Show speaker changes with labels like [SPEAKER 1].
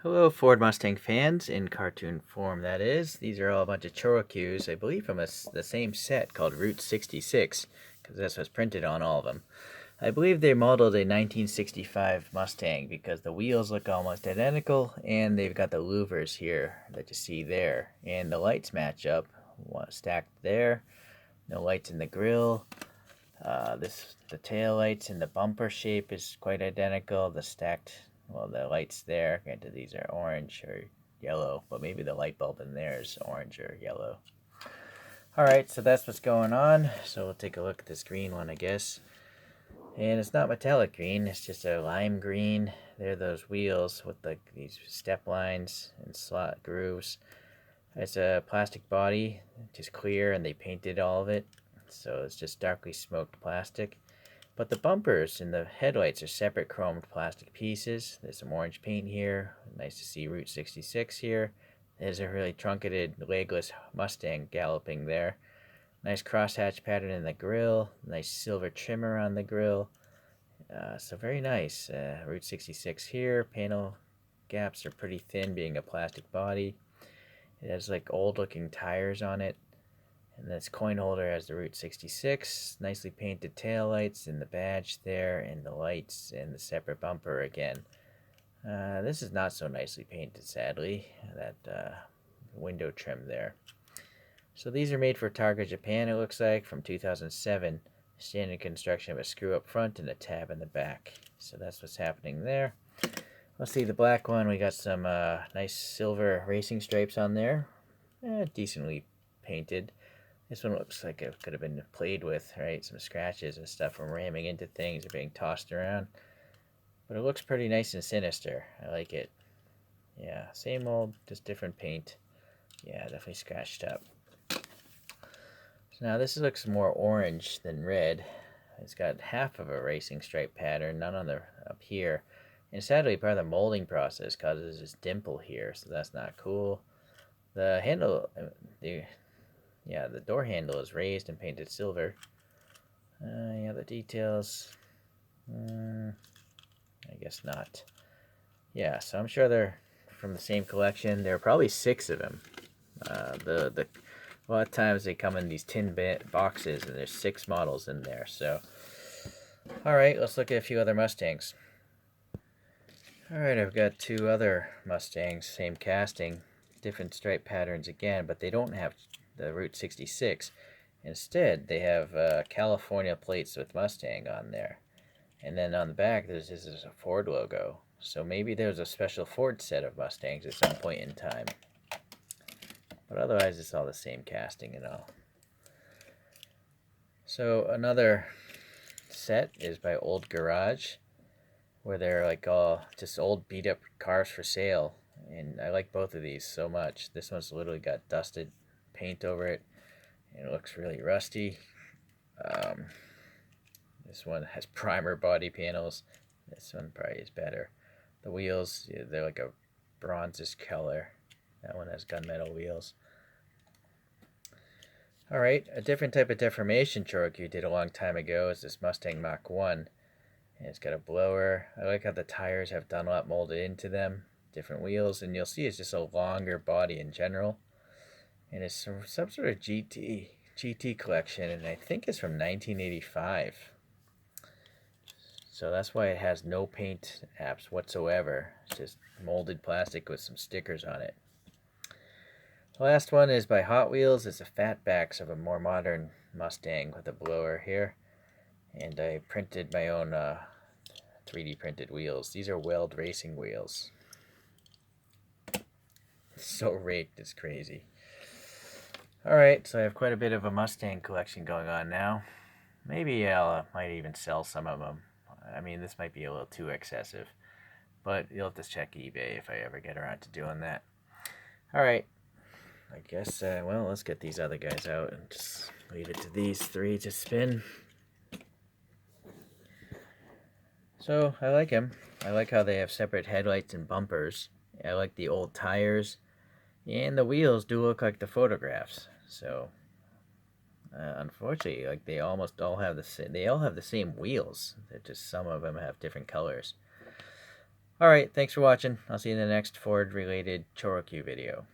[SPEAKER 1] Hello, Ford Mustang fans, in cartoon form that is. These are all a bunch of ChoroQs, I believe from the same set called Route 66, because that's what's printed on all of them. I believe they modeled a 1965 Mustang because the wheels look almost identical, and they've got the louvers here that you see there. And the lights match up, stacked there. No lights in the grill. The tail lights and the bumper shape is quite identical. The lights there, granted these are orange or yellow, but maybe the light bulb in there is orange or yellow. Alright, so that's what's going on. So we'll take a look at this green one, I guess. And it's not metallic green, it's just a lime green. There are those wheels with these step lines and slot grooves. It's a plastic body, just clear, and they painted all of it. So it's just darkly smoked plastic. But the bumpers and the headlights are separate chromed plastic pieces. There's some orange paint here. Nice to see Route 66 here. There's a really truncated, legless Mustang galloping there. Nice crosshatch pattern in the grill. Nice silver trimmer on the grill. So very nice. Route 66 here. Panel gaps are pretty thin, being a plastic body. It has like old looking tires on it. And this coin holder has the Route 66, nicely painted taillights and the badge there, and the lights and the separate bumper again. This is not so nicely painted, sadly, that window trim there. So these are made for Targa Japan, it looks like, from 2007. Standard construction of a screw up front and a tab in the back. So that's what's happening there. Let's see the black one. We got some nice silver racing stripes on there. Decently painted. This one looks like it could have been played with, right? Some scratches and stuff from ramming into things or being tossed around. But it looks pretty nice and sinister. I like it. Yeah, same old, just different paint. Yeah, definitely scratched up. So now this looks more orange than red. It's got half of a racing stripe pattern, none on the up here. And sadly, part of the molding process causes this dimple here, so that's not cool. The handle, the door handle is raised and painted silver. The details, I guess not. Yeah, so I'm sure they're from the same collection. There are probably 6 of them. A lot of times they come in these tin boxes, and there's 6 models in there. So, all right, let's look at a few other Mustangs. All right, I've got 2 other Mustangs, same casting, different stripe patterns again, but they don't have the Route 66. Instead, they have California plates with Mustang on there. And then on the back, this is a Ford logo. So maybe there's a special Ford set of Mustangs at some point in time. But otherwise, it's all the same casting and all. So another set is by Old Garage, where they're like all just old beat up cars for sale. And I like both of these so much. This one's literally got dusted paint over it, and it looks really rusty. This one has primer body panels. This one probably is better. The wheels, they're like a bronzish color. That one has gunmetal wheels. Alright, a different type of deformation ChoroQ did a long time ago is this Mustang Mach 1. And it's got a blower. I like how the tires have Dunlop molded into them. Different wheels, and you'll see it's just a longer body in general. And it's some sort of GT collection, and I think it's from 1985. So that's why it has no paint apps whatsoever. It's just molded plastic with some stickers on it. The last one is by Hot Wheels. It's a fatbacks of a more modern Mustang with a blower here. And I printed my own 3D printed wheels. These are Weld racing wheels. So raked, it's crazy. Alright, so I have quite a bit of a Mustang collection going on now. Maybe I might even sell some of them. I mean, this might be a little too excessive. But you'll have to check eBay if I ever get around to doing that. Alright, I guess, well, let's get these other guys out and just leave it to these 3 to spin. So, I like them. I like how they have separate headlights and bumpers. I like the old tires. And the wheels do look like the photographs. So, unfortunately, like they almost all have the same wheels. They're just some of them have different colors. Alright, thanks for watching. I'll see you in the next Ford-related ChoroQ video.